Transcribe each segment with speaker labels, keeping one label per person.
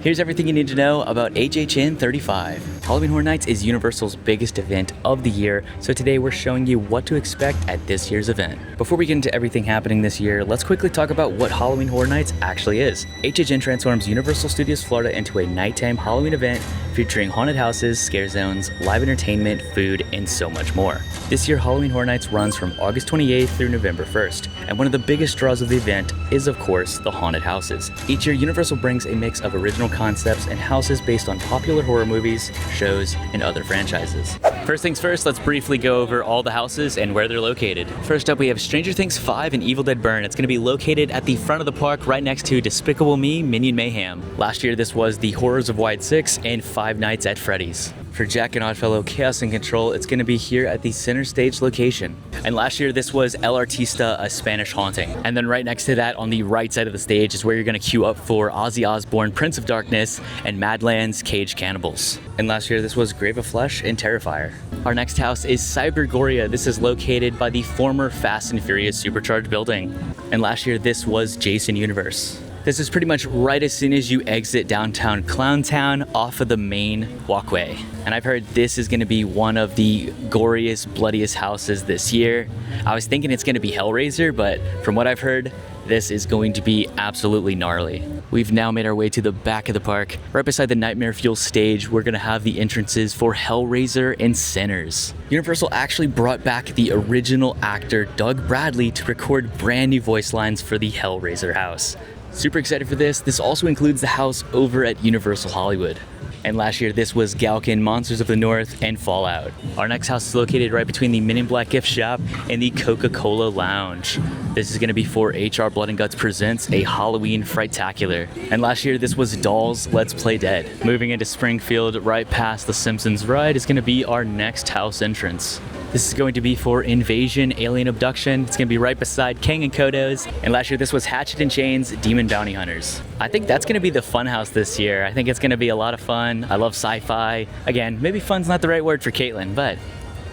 Speaker 1: Here's everything you need to know about HHN 35. Halloween Horror Nights is Universal's biggest event of the year, so today we're showing you what to expect at this year's event. Before we get into everything happening this year, let's quickly talk about what Halloween Horror Nights actually is. HHN transforms Universal Studios Florida into a nighttime Halloween event featuring haunted houses, scare zones, live entertainment, food, and so much more. This year, Halloween Horror Nights runs from August 28th through November 1st, and one of the biggest draws of the event is, of course, the haunted houses. Each year, Universal brings a mix of original concepts and houses based on popular horror movies, shows, and other franchises. First things first, let's briefly go over all the houses and where they're located. First up, we have Stranger Things 5 and Evil Dead Burn. It's going to be located at the front of the park right next to Despicable Me, Minion Mayhem. Last year, this was The Horrors of Wide 6 and Five Nights at Freddy's. For Jack and Oddfellow Chaos and Control, it's going to be here at the center stage location. And last year, this was El Artista, A Spanish Haunting. And then right next to that, on the right side of the stage, is where you're going to queue up for Ozzy Osbourne, Prince of Darkness, and Madlands, Caged Cannibals. And last year, this was Grave of Flesh and Terrifier. Our next house is Cybergoria. This is located by the former Fast and Furious Supercharged building. And last year, this was Jason Universe. This is pretty much right as soon as you exit downtown Clowntown off of the main walkway. And I've heard this is going to be one of the goriest, bloodiest houses this year. I was thinking it's going to be Hellraiser, but from what I've heard, this is going to be absolutely gnarly. We've now made our way to the back of the park. Right beside the Nightmare Fuel stage, we're going to have the entrances for Hellraiser and Sinners. Universal actually brought back the original actor Doug Bradley to record brand new voice lines for the Hellraiser house. Super excited for this. This also includes the house over at Universal Hollywood. And last year, this was Galkin, Monsters of the North, and Fallout. Our next house is located right between the Men in Black gift shop and the Coca-Cola Lounge. This is going to be for HR Blood and Guts Presents a Halloween Frightacular. And last year, this was Dolls Let's Play Dead. Moving into Springfield, right past the Simpsons ride, is going to be our next house entrance. This is going to be for Invasion Alien Abduction. It's going to be right beside Kang and Kodo's. And last year, this was Hatchet and Chains Demon Bounty Hunters. I think that's going to be the fun house this year. I think it's going to be a lot of fun. I love sci-fi. Again, maybe fun's not the right word for Caitlin, but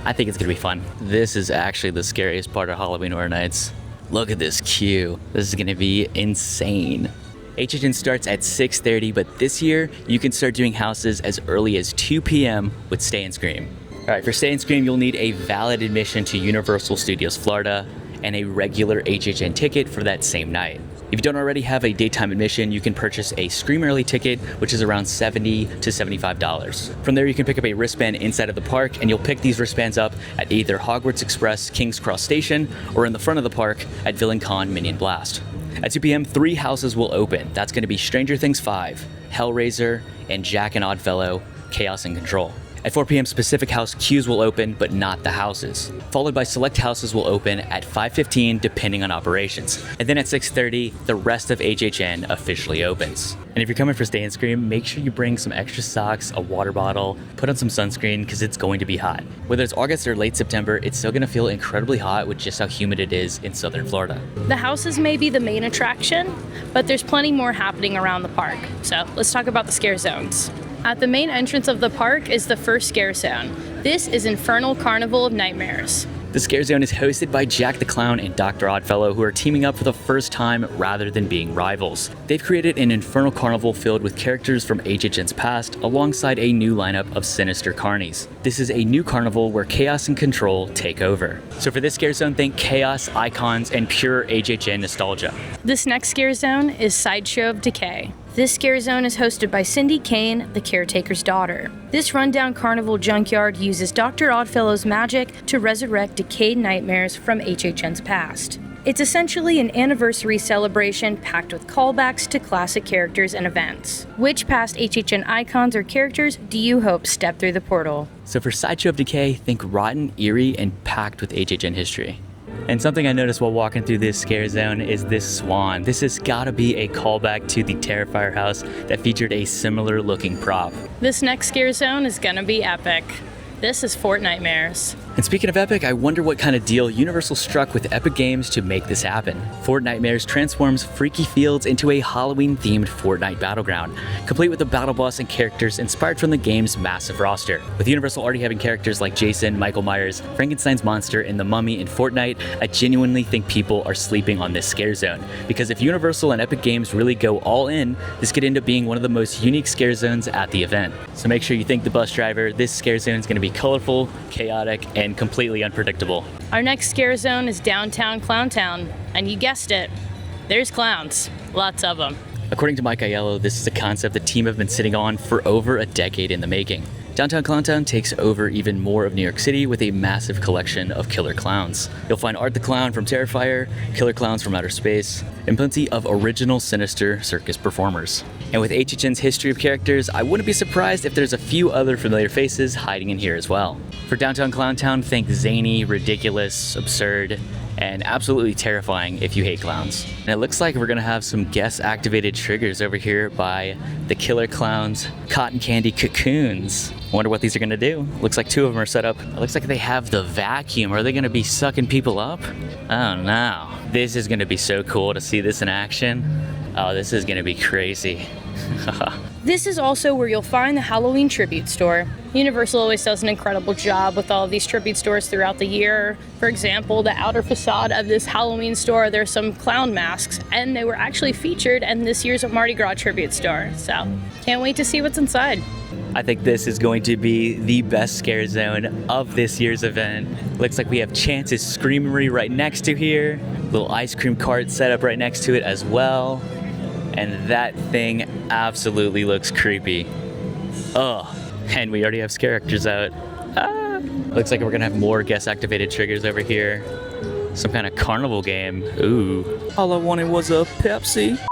Speaker 1: I think it's going to be fun. This is actually the scariest part of Halloween Horror Nights. Look at this queue. This is going to be insane. HHN starts at 6:30, but this year, you can start doing houses as early as 2 p.m. with Stay and Scream. All right, for Stay and Scream, you'll need a valid admission to Universal Studios Florida and a regular HHN ticket for that same night. If you don't already have a daytime admission, you can purchase a Scream Early ticket, which is around $70 to $75. From there, you can pick up a wristband inside of the park, and you'll pick these wristbands up at either Hogwarts Express King's Cross Station or in the front of the park at Villain Con Minion Blast. At 2 p.m., 3 houses will open. That's going to be Stranger Things 5, Hellraiser, and Jack and Oddfellow Chaos and Control. At 4 p.m., specific house queues will open, but not the houses. Followed by select houses will open at 5:15, depending on operations. And then at 6:30, the rest of HHN officially opens. And if you're coming for Stay and Scream, make sure you bring some extra socks, a water bottle, put on some sunscreen, because it's going to be hot. Whether it's August or late September, it's still going to feel incredibly hot with just how humid it is in southern Florida.
Speaker 2: The houses may be the main attraction, but there's plenty more happening around the park. So let's talk about the scare zones. At the main entrance of the park is the first scare zone. This is Infernal Carnival of Nightmares.
Speaker 1: The scare zone is hosted by Jack the Clown and Dr. Oddfellow, who are teaming up for the first time rather than being rivals. They've created an infernal carnival filled with characters from HHN's past, alongside a new lineup of sinister carnies. This is a new carnival where chaos and control take over. So for this scare zone, think chaos, icons, and pure HHN nostalgia.
Speaker 2: This next scare zone is Sideshow of Decay. This scare zone is hosted by Cindy Kane, the caretaker's daughter. This rundown carnival junkyard uses Dr. Oddfellow's magic to resurrect decayed nightmares from HHN's past. It's essentially an anniversary celebration packed with callbacks to classic characters and events. Which past HHN icons or characters do you hope step through the portal?
Speaker 1: So for Sideshow of Decay, think rotten, eerie, and packed with HHN history. And something I noticed while walking through this scare zone is this swan. This has gotta be a callback to the Terrifier house that featured a similar looking prop.
Speaker 2: This next scare zone is gonna be epic. This is Fort Nightmares.
Speaker 1: And speaking of Epic, I wonder what kind of deal Universal struck with Epic Games to make this happen. Fortnitemares transforms Freaky Fields into a Halloween-themed Fortnite battleground, complete with a battle boss and characters inspired from the game's massive roster. With Universal already having characters like Jason, Michael Myers, Frankenstein's monster, and the Mummy in Fortnite, I genuinely think people are sleeping on this scare zone. Because if Universal and Epic Games really go all in, this could end up being one of the most unique scare zones at the event. So make sure you thank the bus driver. This scare zone is going to be colorful, chaotic, and completely unpredictable.
Speaker 2: Our next scare zone is downtown Clowntown, and you guessed it, there's clowns, lots of them.
Speaker 1: According to Mike Aiello, this is a concept the team have been sitting on for over a decade in the making. Downtown Clowntown takes over even more of New York City with a massive collection of killer clowns. You'll find Art the Clown from Terrifier, killer clowns from outer space, and plenty of original sinister circus performers. And with HHN's history of characters, I wouldn't be surprised if there's a few other familiar faces hiding in here as well. For Downtown Clowntown, think zany, ridiculous, absurd, and absolutely terrifying if you hate clowns. And it looks like we're gonna have some guest-activated triggers over here by the Killer Clowns Cotton Candy Cocoons. Wonder what these are gonna do. Looks like two of them are set up. It looks like they have the vacuum. Are they gonna be sucking people up? Oh no. This is gonna be so cool to see this in action. Oh, this is gonna be crazy.
Speaker 2: This is also where you'll find the Halloween tribute store. Universal always does an incredible job with all of these tribute stores throughout the year. For example, the outer facade of this Halloween store, there's some clown masks, and they were actually featured in this year's Mardi Gras tribute store. So, can't wait to see what's inside.
Speaker 1: I think this is going to be the best scare zone of this year's event. Looks like we have Chance's Screamery right next to here. Little ice cream cart set up right next to it as well. And that thing absolutely looks creepy. Ugh. And we already have scare actors out. Ah. Looks like we're gonna have more guest activated triggers over here. Some kind of carnival game. Ooh. All I wanted was a Pepsi.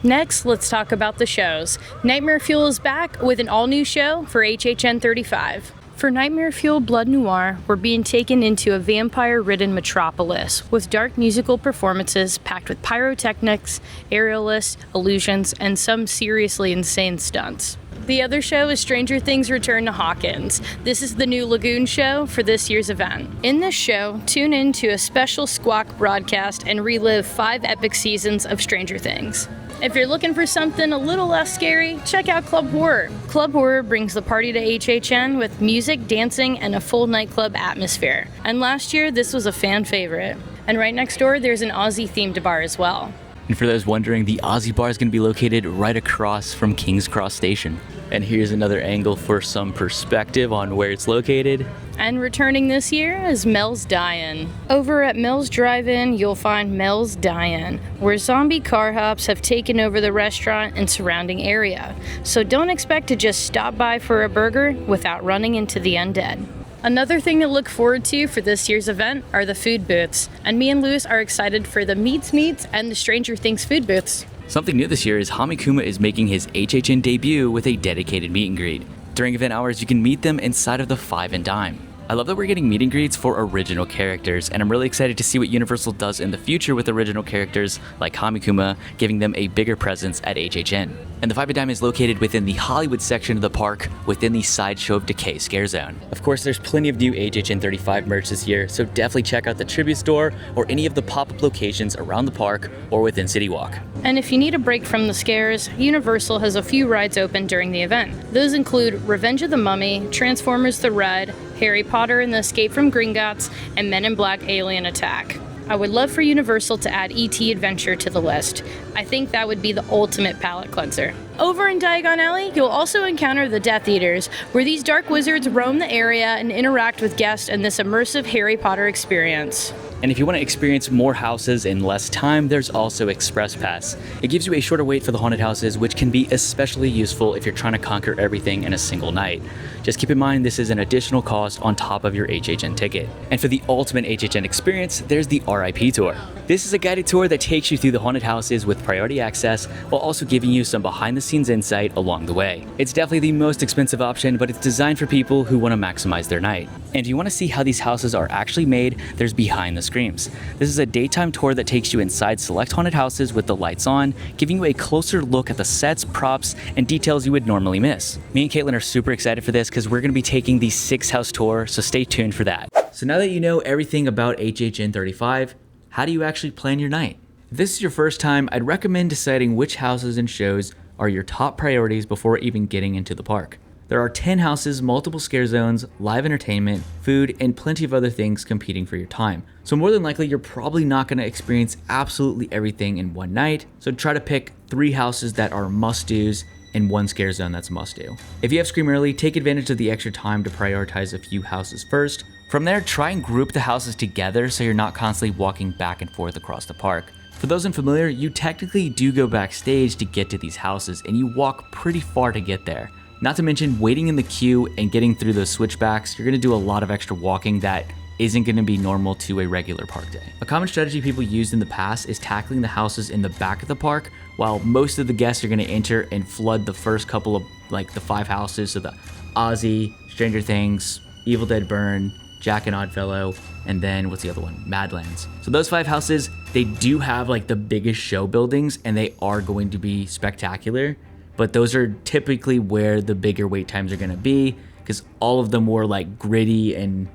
Speaker 2: Next, let's talk about the shows. Nightmare Fuel is back with an all-new show for HHN 35. For Nightmare Fuel Blood Noir, we're being taken into a vampire-ridden metropolis with dark musical performances packed with pyrotechnics, aerialists, illusions, and some seriously insane stunts. The other show is Stranger Things Return to Hawkins. This is the new Lagoon show for this year's event. In this show, tune in to a special Squawk broadcast and relive 5 epic seasons of Stranger Things. If you're looking for something a little less scary, check out Club Horror. Club Horror brings the party to HHN with music, dancing, and a full nightclub atmosphere. And last year, this was a fan favorite. And right next door, there's an Aussie-themed bar as well.
Speaker 1: And for those wondering, the Aussie bar is going to be located right across from King's Cross Station. And here's another angle for some perspective on where it's located.
Speaker 2: And returning this year is Mel's Dine-In. Over at Mel's Drive-In, you'll find Mel's Dine-In, where zombie car hops have taken over the restaurant and surrounding area. So don't expect to just stop by for a burger without running into the undead. Another thing to look forward to for this year's event are the food booths, and me and Lewis are excited for the Meats and the Stranger Things food booths.
Speaker 1: Something new this year is Hamikuma is making his HHN debut with a dedicated meet and greet. During event hours, you can meet them inside of the Five and Dime. I love that we're getting meet and greets for original characters, and I'm really excited to see what Universal does in the future with original characters like Hamikuma, giving them a bigger presence at HHN. And the Five and Dime is located within the Hollywood section of the park within the Sideshow of Decay scare zone. Of course, there's plenty of new HHN 35 merch this year, so definitely check out the tribute store or any of the pop-up locations around the park or within City Walk.
Speaker 2: And if you need a break from the scares, Universal has a few rides open during the event. Those include Revenge of the Mummy, Transformers the Ride, Harry Potter and the Escape from Gringotts, and Men in Black Alien Attack. I would love for Universal to add E.T. Adventure to the list. I think that would be the ultimate palate cleanser. Over in Diagon Alley, you'll also encounter the Death Eaters, where these dark wizards roam the area and interact with guests in this immersive Harry Potter experience.
Speaker 1: And if you want to experience more houses in less time, there's also Express Pass. It gives you a shorter wait for the haunted houses, which can be especially useful if you're trying to conquer everything in a single night. Just keep in mind this is an additional cost on top of your HHN ticket. And for the ultimate HHN experience, there's the RIP Tour. This is a guided tour that takes you through the haunted houses with priority access while also giving you some behind-the-scenes insight along the way. It's definitely the most expensive option, but it's designed for people who want to maximize their night. And if you want to see how these houses are actually made, there's Behind the Screams. This is a daytime tour that takes you inside select haunted houses with the lights on, giving you a closer look at the sets, props, and details you would normally miss. Me and Caitlin are super excited for this because we're going to be taking the 6-house tour, so stay tuned for that. So now that you know everything about HHN 35, how do you actually plan your night? If this is your first time, I'd recommend deciding which houses and shows are your top priorities before even getting into the park. There are 10 houses, multiple scare zones, live entertainment, food, and plenty of other things competing for your time. So more than likely, you're probably not going to experience absolutely everything in one night. So try to pick 3 houses that are must-dos and 1 scare zone that's must-do. If you have Scream Early, take advantage of the extra time to prioritize a few houses first. From there, try and group the houses together so you're not constantly walking back and forth across the park. For those unfamiliar, you technically do go backstage to get to these houses, and you walk pretty far to get there. Not to mention waiting in the queue and getting through those switchbacks, you're gonna do a lot of extra walking that isn't gonna be normal to a regular park day. A common strategy people used in the past is tackling the houses in the back of the park, while most of the guests are gonna enter and flood the first couple of the 5 houses, so the Ozzy, Stranger Things, Evil Dead Burn, Jack and Oddfellow, and then what's the other one? Madlands. So those 5 houses, they do have the biggest show buildings, and they are going to be spectacular. But those are typically where the bigger wait times are gonna be, because all of the more gritty and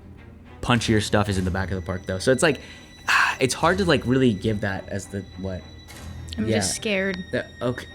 Speaker 1: punchier stuff is in the back of the park though. So it's it's hard to really give that as the what.
Speaker 2: I'm just scared.
Speaker 1: Okay.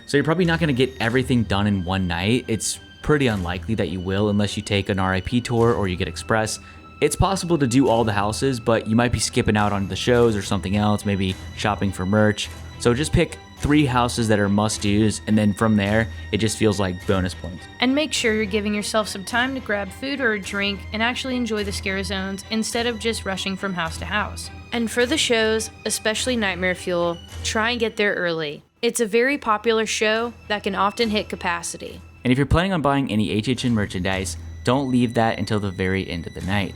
Speaker 1: So you're probably not gonna get everything done in one night. It's pretty unlikely that you will unless you take an RIP tour or you get express. It's possible to do all the houses, but you might be skipping out on the shows or something else, maybe shopping for merch. So just pick 3 houses that are must-dos, and then from there, it just feels like bonus points.
Speaker 2: And make sure you're giving yourself some time to grab food or a drink and actually enjoy the scare zones instead of just rushing from house to house. And for the shows, especially Nightmare Fuel, try and get there early. It's a very popular show that can often hit capacity.
Speaker 1: And if you're planning on buying any HHN merchandise, don't leave that until the very end of the night.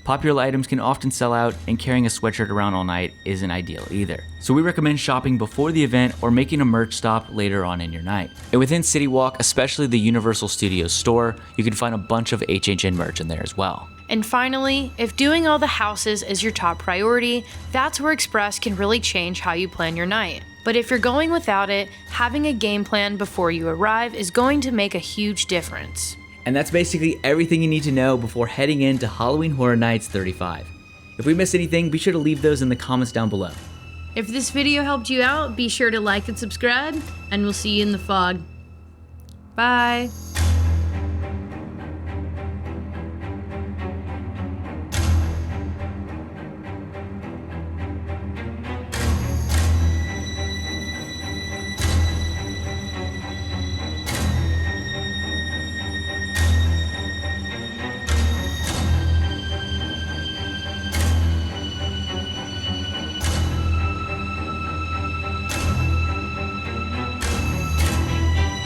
Speaker 1: Popular items can often sell out, and carrying a sweatshirt around all night isn't ideal either. So we recommend shopping before the event or making a merch stop later on in your night. And within City Walk, especially the Universal Studios store, you can find a bunch of HHN merch in there as well.
Speaker 2: And finally, if doing all the houses is your top priority, that's where Express can really change how you plan your night. But if you're going without it, having a game plan before you arrive is going to make a huge difference.
Speaker 1: And that's basically everything you need to know before heading into Halloween Horror Nights 35. If we missed anything, be sure to leave those in the comments down below.
Speaker 2: If this video helped you out, be sure to like and subscribe, and we'll see you in the fog. Bye.